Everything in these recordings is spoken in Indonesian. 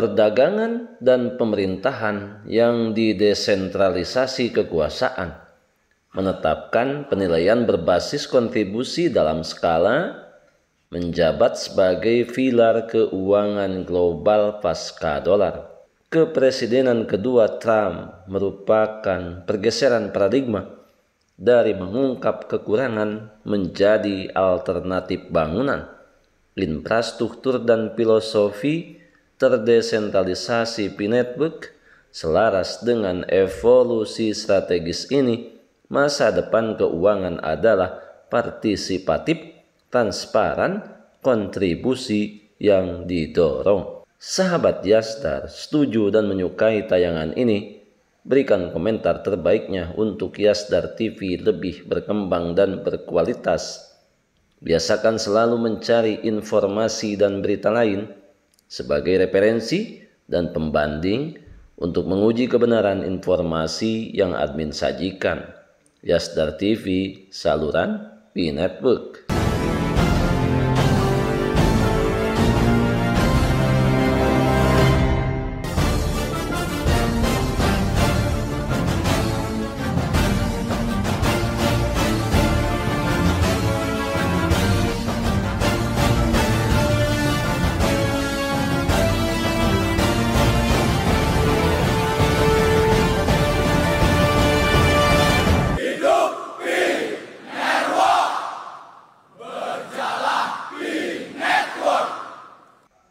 perdagangan dan pemerintahan yang didesentralisasi kekuasaan, menetapkan penilaian berbasis kontribusi dalam skala, menjabat sebagai pilar keuangan global pasca dolar. Kepresidenan kedua Trump merupakan pergeseran paradigma dari mengungkap kekurangan menjadi alternatif bangunan, infrastruktur dan filosofi terdesentralisasi P-Network. Selaras dengan evolusi strategis ini, masa depan keuangan adalah partisipatif, transparan, kontribusi yang didorong. Sahabat Yasdar setuju dan menyukai tayangan ini? Berikan komentar terbaiknya untuk Yasdar TV lebih berkembang dan berkualitas. Biasakan selalu mencari informasi dan berita lain sebagai referensi dan pembanding untuk menguji kebenaran informasi yang admin sajikan. Yasdar TV, saluran P-Network.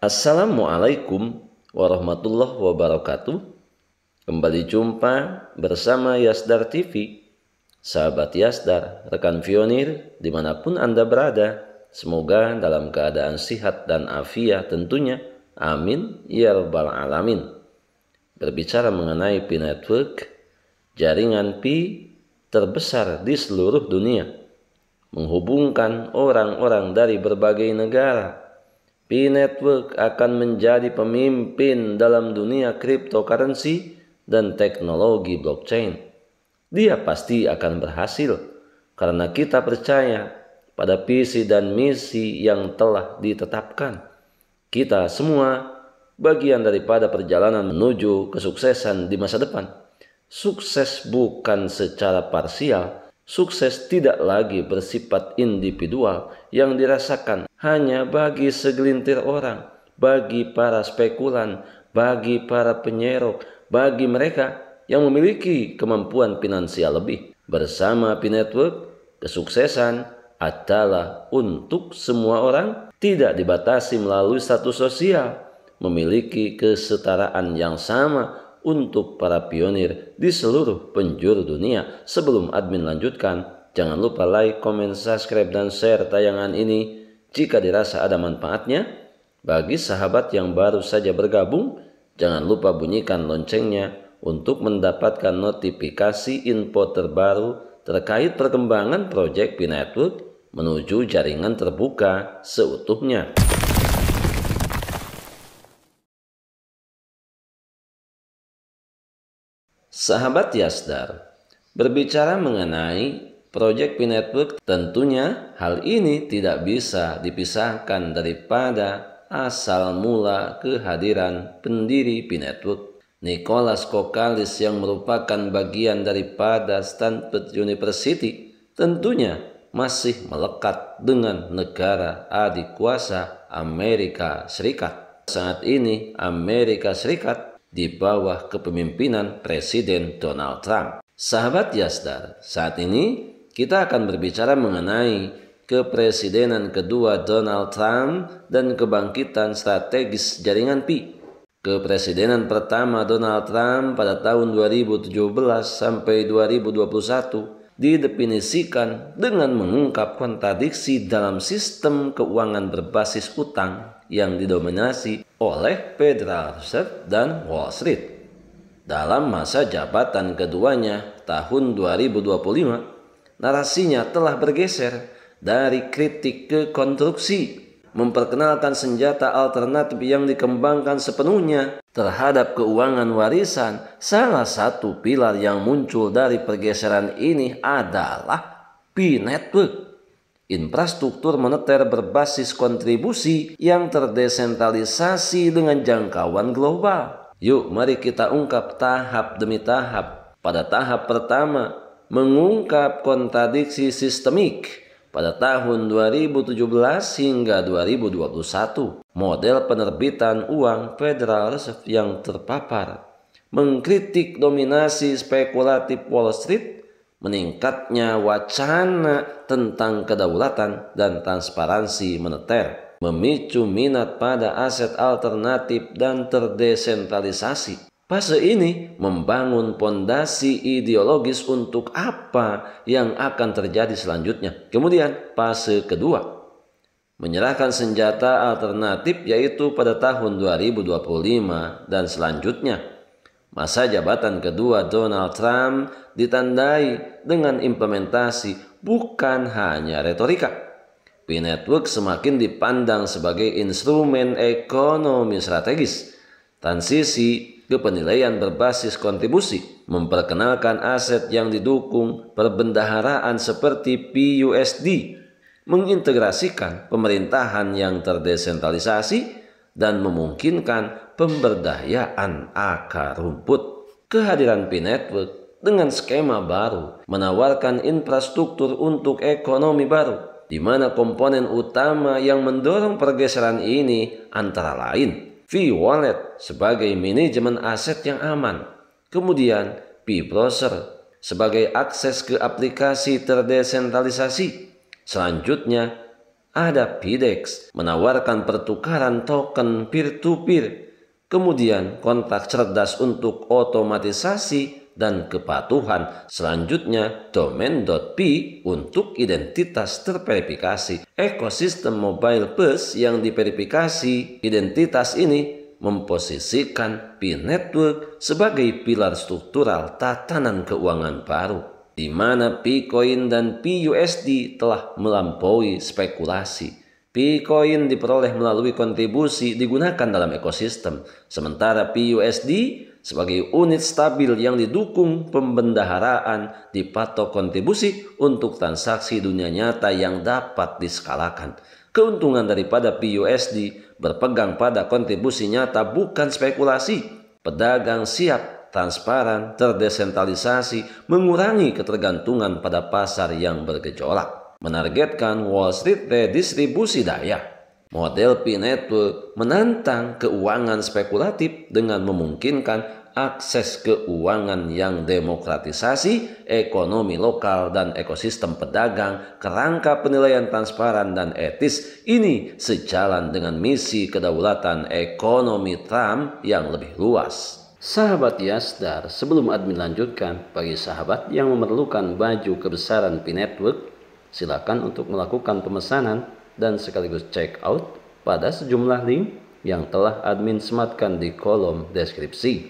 Assalamualaikum warahmatullahi wabarakatuh. Kembali jumpa bersama Yasdar TV. Sahabat Yasdar, rekan pionir dimanapun Anda berada, semoga dalam keadaan sehat dan afiat tentunya. Amin ya rabbal alamin. Berbicara mengenai P-Network, jaringan Pi terbesar di seluruh dunia, menghubungkan orang-orang dari berbagai negara. P-Network akan menjadi pemimpin dalam dunia cryptocurrency dan teknologi blockchain. Dia pasti akan berhasil karena kita percaya pada visi dan misi yang telah ditetapkan. Kita semua bagian daripada perjalanan menuju kesuksesan di masa depan. Sukses bukan secara parsial. Sukses tidak lagi bersifat individual yang dirasakan hanya bagi segelintir orang, bagi para spekulan, bagi para penyerok, bagi mereka yang memiliki kemampuan finansial lebih. Bersama P-Network, kesuksesan adalah untuk semua orang, tidak dibatasi melalui status sosial, memiliki kesetaraan yang sama untuk para pionir di seluruh penjuru dunia. Sebelum admin lanjutkan, jangan lupa like, comment, subscribe, dan share tayangan ini jika dirasa ada manfaatnya. Bagi sahabat yang baru saja bergabung, jangan lupa bunyikan loncengnya untuk mendapatkan notifikasi info terbaru terkait perkembangan proyek P-Network menuju jaringan terbuka seutuhnya. Sahabat Yasdar, berbicara mengenai proyek P-Network, tentunya hal ini tidak bisa dipisahkan daripada asal mula kehadiran pendiri P-Network, Nicholas Kokalis, yang merupakan bagian daripada Stanford University. Tentunya masih melekat dengan negara adik kuasa Amerika Serikat. Saat ini Amerika Serikat di bawah kepemimpinan Presiden Donald Trump. Sahabat Yasdar, saat ini kita akan berbicara mengenai kepresidenan kedua Donald Trump dan kebangkitan strategis jaringan Pi. Kepresidenan pertama Donald Trump pada tahun 2017 sampai 2021 didefinisikan dengan mengungkap kontradiksi dalam sistem keuangan berbasis utang yang didominasi oleh Federal Reserve dan Wall Street. Dalam masa jabatan keduanya tahun 2025, narasinya telah bergeser dari kritik ke konstruksi, memperkenalkan senjata alternatif yang dikembangkan sepenuhnya terhadap keuangan warisan. Salah satu pilar yang muncul dari pergeseran ini adalah P-Network. infrastruktur moneter berbasis kontribusi yang terdesentralisasi dengan jangkauan global. Yuk mari kita ungkap tahap demi tahap. Pada tahap pertama, mengungkap kontradiksi sistemik. Pada tahun 2017 hingga 2021, model penerbitan uang Federal Reserve yang terpapar mengkritik dominasi spekulatif Wall Street, meningkatnya wacana tentang kedaulatan dan transparansi moneter, memicu minat pada aset alternatif dan terdesentralisasi. Fase ini membangun pondasi ideologis untuk apa yang akan terjadi selanjutnya. Kemudian fase kedua, menyerahkan senjata alternatif yaitu pada tahun 2025 dan selanjutnya. Masa jabatan kedua Donald Trump ditandai dengan implementasi, bukan hanya retorika. P-Network semakin dipandang sebagai instrumen ekonomi strategis. Transisi ke penilaian berbasis kontribusi, memperkenalkan aset yang didukung perbendaharaan seperti PUSD, mengintegrasikan pemerintahan yang terdesentralisasi, dan memungkinkan pemberdayaan akar rumput. Kehadiran P-Network dengan skema baru menawarkan infrastruktur untuk ekonomi baru, di mana komponen utama yang mendorong pergeseran ini antara lain V-Wallet sebagai manajemen aset yang aman, kemudian P-Browser sebagai akses ke aplikasi terdesentralisasi. Selanjutnya ada PDEX menawarkan pertukaran token peer-to-peer, kemudian kontrak cerdas untuk otomatisasi dan kepatuhan. Selanjutnya Domain.p untuk identitas terverifikasi. Ekosistem mobile first yang diverifikasi identitas ini memposisikan P-Network sebagai pilar struktural tatanan keuangan baru, di mana P-Coin dan PUSD telah melampaui spekulasi. P-Coin diperoleh melalui kontribusi digunakan dalam ekosistem, sementara PUSD sebagai unit stabil yang didukung pembendaharaan dipatok kontribusi untuk transaksi dunia nyata yang dapat diskalakan. Keuntungan daripada PUSD berpegang pada kontribusi nyata bukan spekulasi. Pedagang siap, transparan, terdesentralisasi, mengurangi ketergantungan pada pasar yang bergejolak, menargetkan Wall Street redistribusi daya. Model P-Network menantang keuangan spekulatif dengan memungkinkan akses keuangan yang demokratisasi, ekonomi lokal dan ekosistem pedagang, kerangka penilaian transparan dan etis. Ini sejalan dengan misi kedaulatan ekonomi Trump yang lebih luas. Sahabat Yasdar, sebelum admin lanjutkan, bagi sahabat yang memerlukan baju kebesaran P-Network, silakan untuk melakukan pemesanan dan sekaligus check out pada sejumlah link yang telah admin sematkan di kolom deskripsi.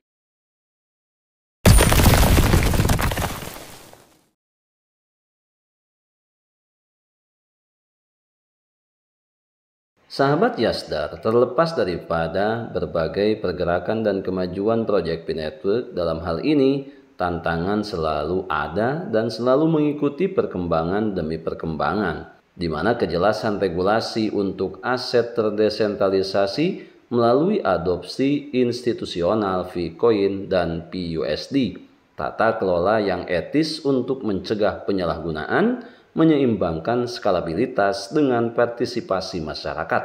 Sahabat Yasdar, terlepas daripada berbagai pergerakan dan kemajuan proyek P-Network, dalam hal ini tantangan selalu ada dan selalu mengikuti perkembangan demi perkembangan, di mana kejelasan regulasi untuk aset terdesentralisasi melalui adopsi institusional V-Coin dan PUSD, tata kelola yang etis untuk mencegah penyalahgunaan, menyeimbangkan skalabilitas dengan partisipasi masyarakat.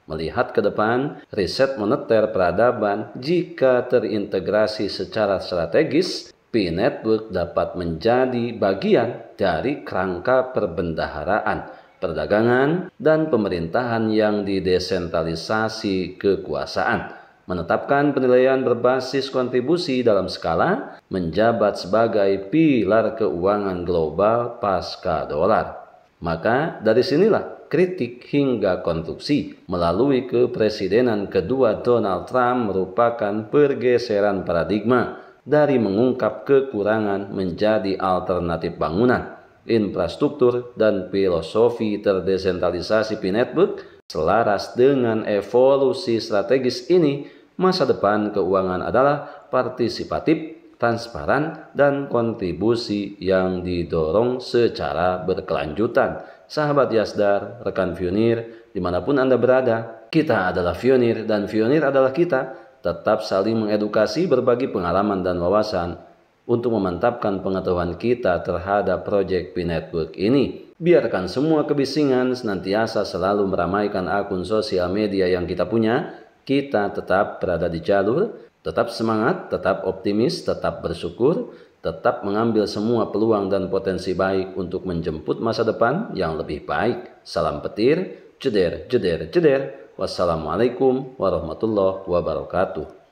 Melihat ke depan, riset moneter peradaban jika terintegrasi secara strategis, P-Network dapat menjadi bagian dari kerangka perbendaharaan, perdagangan, dan pemerintahan yang didesentralisasi kekuasaan. Menetapkan penilaian berbasis kontribusi dalam skala, menjabat sebagai pilar keuangan global pasca dolar. Maka dari sinilah kritik hingga konstruksi melalui kepresidenan kedua Donald Trump merupakan pergeseran paradigma dari mengungkap kekurangan menjadi alternatif bangunan, infrastruktur, dan filosofi terdesentralisasi P-Network. Selaras dengan evolusi strategis ini, masa depan keuangan adalah partisipatif, transparan, dan kontribusi yang didorong secara berkelanjutan. sahabat Yasdar, rekan Pionir, dimanapun Anda berada, kita adalah Pionir dan Pionir adalah kita. Tetap saling mengedukasi, berbagi pengalaman dan wawasan untuk memantapkan pengetahuan kita terhadap proyek P-Network ini. Biarkan semua kebisingan senantiasa selalu meramaikan akun sosial media yang kita punya. Kita tetap berada di jalur, tetap semangat, tetap optimis, tetap bersyukur, tetap mengambil semua peluang dan potensi baik untuk menjemput masa depan yang lebih baik. Salam petir, jeder, jeder, jeder. Wassalamualaikum warahmatullahi wabarakatuh.